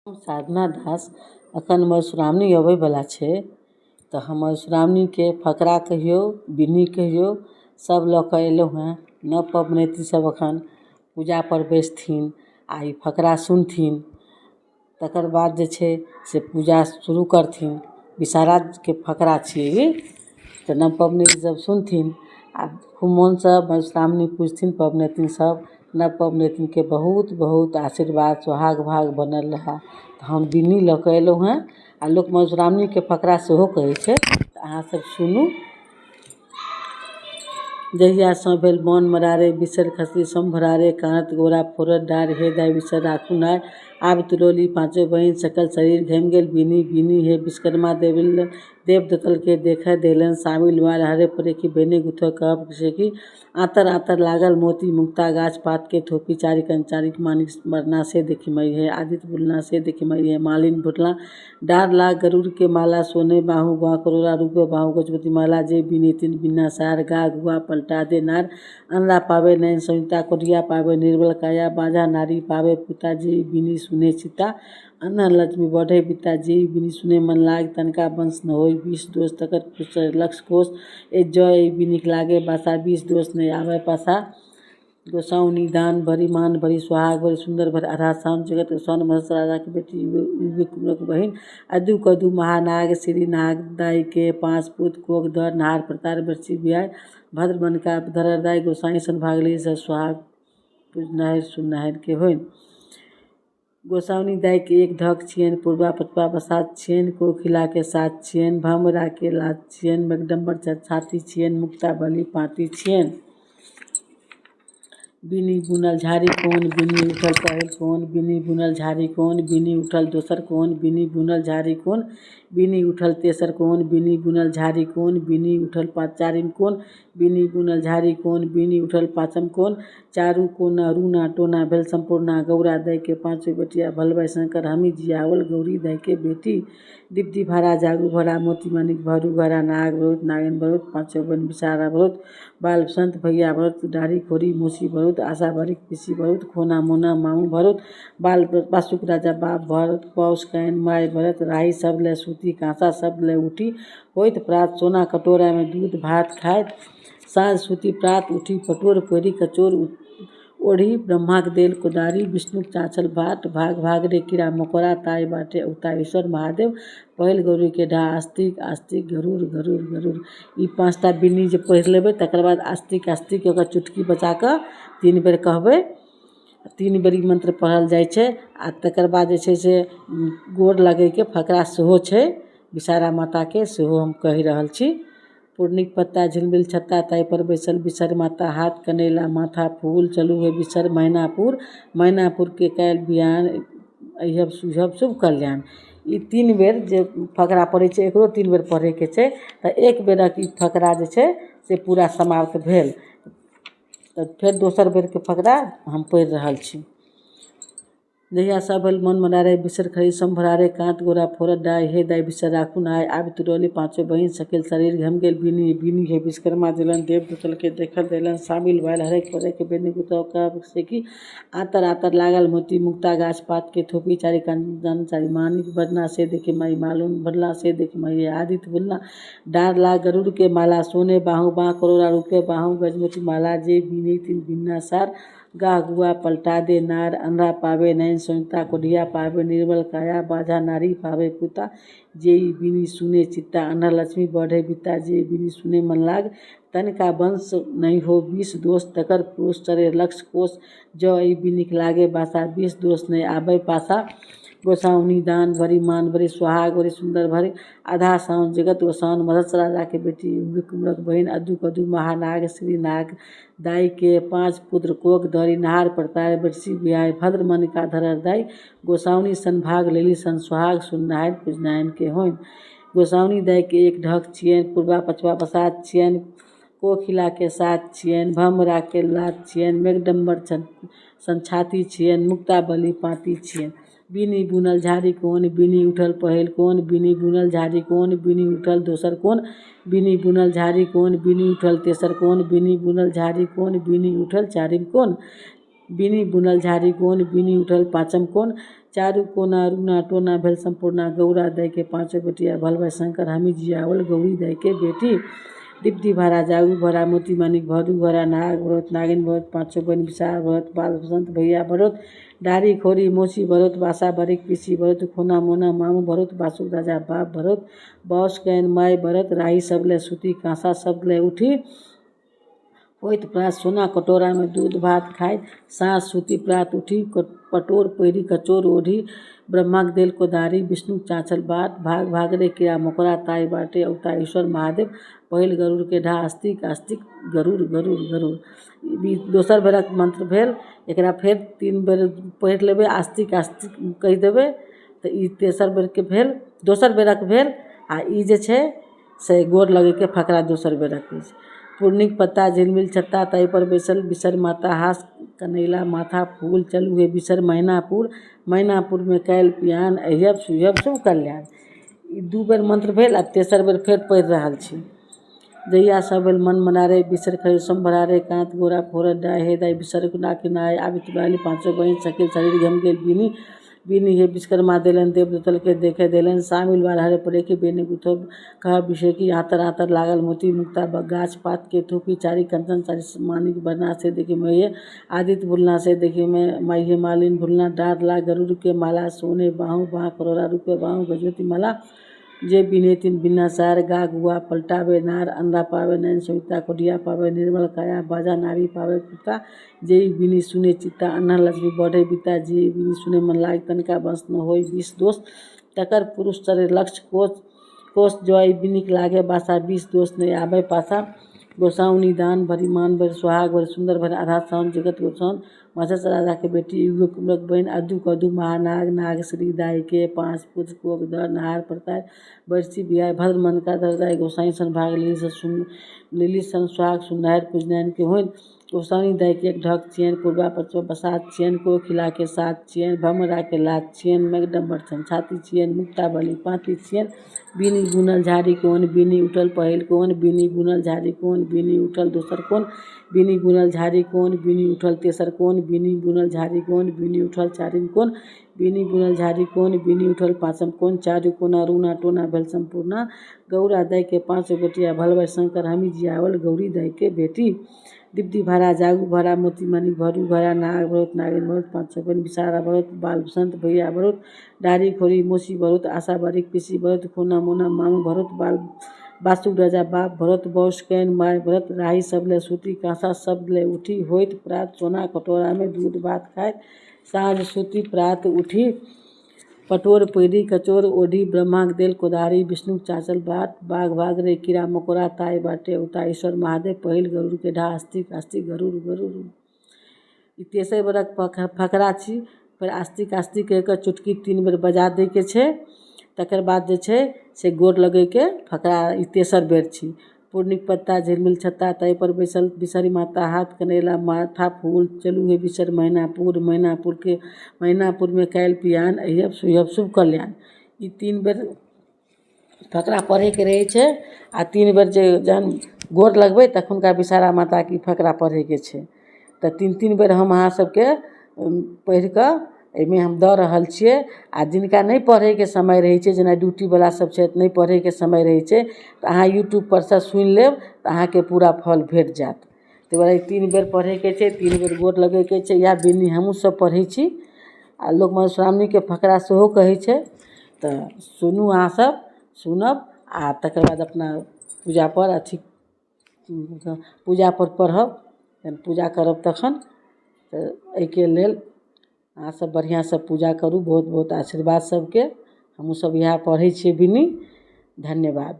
साधना दास अखन मधुश्रावणी अबैवला छै तऽ हम मधुश्रावणी के फकरा कहियो बिन्नी कहियो सब लऽ कऽ अयलहुँ हेँ। नव पबनैती सब अखन पूजा पर बैसथिन आ ई फकरा सुनथिन, तकर बाद जे छै से पूजा शुरू करथिन। विषहारा के फकरा छियै ई, तऽ नव पबनैती सब सुनथिन आ खूब मोनसँ मधुश्रावणी पूजथिन। पबनैतिन सब नव पबनैतिन के बहुत बहुत आशीर्वाद सोहाग भाग बनल रहए। तऽ हम बिन्नी लऽ कऽ अयलहुँ हेँ आ लोक मधुश्रावणी के फकरा सेहो कहै छै, तऽ अहाँ सब सुनू। जहिया सँ भेल बन मरारे बिसर खसली सम्भरारे, कानत गोरा फोड़त डार हे दाय बिसर राखू नाय। आब तुरौली पाँचो बहिन सकल शरीर घमि गेल बिनी बिनी हे विश्वकर्मा देव दतल के देखय देलन शामिल माल हरे परे की बेने गुथऽ कहब से की। आतर आतर लागल मोती मुक्ता गाछ पात के थोपी चारिकन चारिक मानिक मरना से देखी मई है आदित्य बुलना से देखी मई है मालिन भुटला डार लाग गरुड़ के माला सोने बाहु बाँ करोड़ा रूपे बाहु गजपति माला जे बिनी तीन बिन्ना सार गा गुआ पलटा दे नार। अनरा पावे नयन संयुक्ता कोठिया पावे निर्बल काया बाजा नारी पावे पिता जे बिनी सुने चिता। अन्ना लक्ष्मी बढ़े पिता जे बिनी सुने मन लाग तनका वंश न होई 20 दोष तकर खुश लक्ष्य कोष ए जय बिनिक लागे बासा 20 दोष नहीं आवे पासा। गोसाउनी दान भरी मान भरी सुहाग भरी सुंदर भरी आधा शाम जगत गोसाउन महस राजा की बेटी विक्रमक बहिन अदु कदु महानाग श्री नाग दाई के 5 पुत कोक दर नार प्रतार बरसी बियाय भद्र मन का धरर दाई गोसाई सन भागली स सुहाग पूजनाहिर सुननाहिर के होइन। गोसाउनी दाई के एक धक छियन पूर्वा पचवा बसात छियन कोखिला के साथ छियन भमरा के लात छियन मगडम्बर छाती छियन मुक्ता बलि पाती छियन। बिनी बुनल झाड़ी कोन बिनी उठल पहिल कोन बिनी बुनल झाड़ी कोन बिनी उठल दोसर कोन बिनी बुनल झाड़ी कोन बिनी उठल तेसर कोन बिनी बुनल झाड़ी कोन बिनी उठल चारिम कोन बिनी बुनल झाड़ी कोन बिनी उठल पाँचम कोन। चारू कोना रूना टोना भेल संपूर्णा गौरा दाई के 5 बेटिया भलबै शंकर हमी जियावल गौरी दाई के बेटी। दीप्ति भारा जागू भरा मोती मानिक भरू भरा नाग बहुत नागिन बहुत 5 बन विषहारा बहुत बाल बसंत भैया भरत डाढ़ी खोरी मोसी भरत आशा भरिक पिसी भरत खोना मोना मामू भरत बाल बासुक राजा बाप भरत पौष कैन माय भरत राही सब ले सूती कांसा सब ले उठी होइत प्रात सोना कटोरा में दूध भात खाइत साँझ सूती प्रात उठी पटोर पेरी कचोर ओढ़ी ब्रह्माक देल कोदारी विष्णुक चाँचल बाट भाग भाग रे कीड़ा मकोड़ा ताय बाटे उता ईश्वर महादेव पहिल गौरी के ढा आस्तिक आस्तिक गरुड़ गरुड़ गरुड़। ई 5टा बिन्नी जे पढ़ि लेबै तकर बाद आस्तिक आस्तिक ओकर चुटकी बचा कऽ 3 बेर कहबै। 3 बेर ई मंत्र पढ़ल जाइ छै आ तकर बाद जे छै से गोर लगैके फकरा सेहो छै विषहारा माता के सेहो हम कहि रहल छी। पूर्णिक पत्ता झिलमिल छत्ता ताहि पर बैसल बिसर माता हाथ कनैला माथा फूल चलू हे बिसर मैनापुर के काल्हि बिहान अइहब सुझब शुभ कल्याण। ई 3 बेर जे फकरा पढ़ै छै एकरो 3 बेर पढ़ैके छै तऽ 1 बेरक ई फकरा जे छै से पूरा समाप्त भेल। तऽ फेर दोसर बेरके फकरा हम पढ़ि रहल छी। जहिया सँ भेल मन मरारे बिसर खरी सम्भरारे कांत गोरा फोड़त डाय हे दाय बिसर राखू नाय। आब तुरौली पाँचो बहिन सकेल शरीर घम गेल बिनी बिनी हे विश्वकर्मा देलन देव दतल के देखल देलन शामिल भयल हरेक परे के बेनी गुथऽ कहब से की। आतर आतर लागल मोती मुक्ता गाछ पात के थोपी चारि कान चारि मानिक बरना से देखी मई मालून भरला से देखी मई आदित्य बुलना डार लाग गरुड़ के माला सोने बाहु बाँ करोड़ा रूपे बाहु गजमोती माला जे बिनी तीन बिन्ना सार गाह गुआ पलटा दे नार। अनरा पावे नयन संयुक्ता कोढ़िया पावे निर्बल काया बाझा नारी पावे पुता जे बिनी सुने चित्ता। अनर लक्ष्मी बढ़े बिता जे बिनी सुने मन लाग तनिका वंश नहीं हो 20 दोष तकर पुरुष चरे लक्ष्य कोष जो ई बिनिक लागे बासा 20 दोष नहीं आवे पासा। गोसाउनी दान भरी मान भरी सुहाग भरी सुंदर भरी आधा साउन जगत गोसाउन महस राजा के बेटी विक्रमक बहिन अदु कदु महानाग श्री नाग दाई के 5 पुत्र कोक धरी नार प्रतार बरसी बियाय भद्र मन का धरर दाई गोसाउनी सन भाग लेली सन सुहाग सुननाहिर पूजनाहिर के होइन। गोसाउनी दाई के एक ढक छियन पूर्वा पचवा बसात छियन कोखिला के साथ छियन भमरा के लात छियन मेघडम्बर सन छाती छियन मुक्ता बलि पाती छियन। बिनी बुनल झाड़ी कोन बिनी उठल पहिल कोन बिनी बुनल झाड़ी कोन बिनी उठल दोसर कोन बिनी बुनल झाड़ी कोन बिनी उठल तेसर कोन बिनी बुनल झाड़ी कोन बिनी उठल चारिम कोन। बिनी बुनल झारी कोन बिनी उठल पाँचम कोन चारू कोना रूना टोना भेल संपूर्णा गौरा दै के पाँचों बेटिया भलबै शंकर हमी जियावल गौरी दै के बेटी दीप्ति भरा जागू भरा मोती मानिक भरू भरा नाग भरत नागिन भरत पाँचों बहन विशाल भरत बाल बसंत भैया भरत डारी खोरी मोची भरत बासा बरिक पिसी भरत खोना मोना मामू भरत बासु राजा बाप भरत बौस कैन माय भरत राही सबले सूती कांसा सबले उठी होइत प्रात सोना कटोरा में दूध भात खाए साँझ सूती प्रात उठी पटोर पैरी कचोर ओढ़ी ब्रह्माक देल कोदारी विष्णु चाँचल बाट भाग भागरे कीड़ा मकोड़ा ताई बाटे अवता ईश्वर महादेव पहिल गरुड़ के ढा आस्तिक आस्तिक गरुड़ गरुड़ गरुड़ दोसर बेरक मंत्र भेल एकरा फेर 3 बेर पढ़ि लेबै आस्तिक आस्तिक कहि देबै तऽ ई तेसर बेर के भेल दोसर बेरक भेल आ ई जे छै से गोर लगे के फकरा दोसर बेरक अछि पूर्णिक पत्ता झिलमिल छत्ता ताई पर बैसल बिसर माता हास कनैला माथा फूल चलू हे बिसर मैनापुर में कैल पियान अहियब सुयब शुभ कल्याण ई 2 बेर मंत्र भेल आ तेसर बेर फेर पढ़ि रहल छी जहिया सब भेल मन मनारे बिसर खरी संभरारे कांत गोरा फोरत डाय हे दाई बिसर कुना किनाय आबित बाली पाँचों बहन सकिल शरीर घम गेल बीनी हे विश्वकर्मा देलन देवदूतल के देखे देलन शामिल वाल हरे पड़े के बेने गुथो कह विषय की आतर आतर लागल मोती मुक्ता गाछ पात के थूपी चारी कंचन चारी मानिक बरना से देखी मैं आदित्य भुलना से देखी मैं माइये मालिन भुलना डार ला गरुड़ के माला सोने बाहू बाह करोड़ा रुपये बाहू गजवती माला जे बिने तीन बिना सार गा गुआ पलटावे नार अंधा पावे नैन सविता कोडिया पावे निर्मल काया बाजा नारी पावे कुत्ता जे बिनी सुने चित्ता अन्ना लक्ष्मी बढ़े बीता जे बिनी सुने मन लाग तनिका बंश न होई 20 दोष तकर पुरुष चरे लक्ष्य कोष जय बिनिक लागे बासा 20 दोष नहीं आवे पासा गोसाउनी दान भरी मान भर सुहाग भर सुंदर भर आधा साउन जगत गोसाउन मत्स्य राजा के बेटी युग कुमरक बहन अदु कदु महानाग नाग श्री दाई के 5 पुज कोक दर नहार प्रताय बरसी बिहाय भद्र मन का दरदाय गोसाई सन भाग लिली सन सुहाग सुनहर पूजनैन के होइन गोसाउनी दाई के एक ढक चियन पूर्वा पचवा बसात चियन को खिला के 7 चियन भमरा के लात चियन मेघडम्बर छन छाती चियन मुक्ता बलि पाती चियन बिनी बुनल झाड़ी कोन बिनी उठल पहिल कोन बिनी बुनल झाड़ी कोन बिनी उठल दोसर कोन बिनी बुनल झाड़ी कोन बिनी उठल तेसर कोन बिनी बुनल झाड़ी कोन बिनी उठल चारिम कोन बिनी बुनल झाड़ी कोन बिनी उठल पाँचम कोन चारू कोना रूना टोना भेल संपूर्णा गौरा दाई के 5 बेटिया भलबै शंकर हमी जियावल गौरी दाई के बेटी दीप्ति भरा जागू भरा मोती मानिक भरू भरा नाग भरत नागिन भरत 5 बहन विशारा भरत बाल बसंत भैया भरत डारी खोरी मोसी भरत आशा बारिक पिसी भरत खोना मोना मामू भरत बासु राजा बाप भरत बौस कैन माय भरत राही सबले सूती कांसा सबले उठी होइत प्रात सोना कटोरा में दूध भात खाए साँझ सूती प्रात उठी पटोर पैरी कचोर ओढ़ी ब्रह्माक देल कोदारी विष्णु चाचल बाट बाघ भाग रे कीड़ा मकोड़ा ताई बाटे उता ईश्वर महादेव पहिल गरुड़ के ढा आस्तिक आस्तिक गरुड़ गरुड़ ई तेसर बेरक फकरा छी फिर आस्तिक आस्तिक कह के चुटकी 3 बेर बजा दै के छै तकर बाद जे छै से गोर लगे के फकरा ई तेसर बेर छी पूर्णिक पत्ता झिलमिल छत्ता ताई पर बैसल बिसरी माता हाथ कनैला माथा फूल चलू हे बिसर मैनापुर में कैल पियान अहियब सुयब शुभ कल्याण ई 3 बेर फकरा पढ़े के रहे छै आ 3 बेर जे जहन गोर लगबै तखुनका विषहारा माता की फकरा पढ़े के छै तऽ 3 बेर हम अहाँ सबके पढ़ि कऽ एहिमे हम दऽ रहल छियै आ जिनका नहीं पढ़े के समय रहे छै जेना ड्यूटी वाला सब छै नहीं पढ़े के समय रहे छै तऽ अहाँ यूट्यूब पर से सुनि लेब तऽ अहाँ के पूरा फल भेट जात ताहि दुआरे 3 बेर पढ़े के छै 3 बेर गोर लगे के छै या बिनी हमहूँ सब पढ़े छी आ लोक मधुश्रावणी के फकरा सेहो कहै छै तऽ सुनू अहाँ सब सुनब आ तकर बाद अपना पूजा पर अथी पूजा पर पढ़ब जहन पूजा करब तखन तऽ एहिके लेल अहाँ सब बढ़िआँ से पूजा करू बहुत बहुत आशीर्वाद सबके हमहूँ सब इएह पढ़ै छियै बिनी धन्यवाद।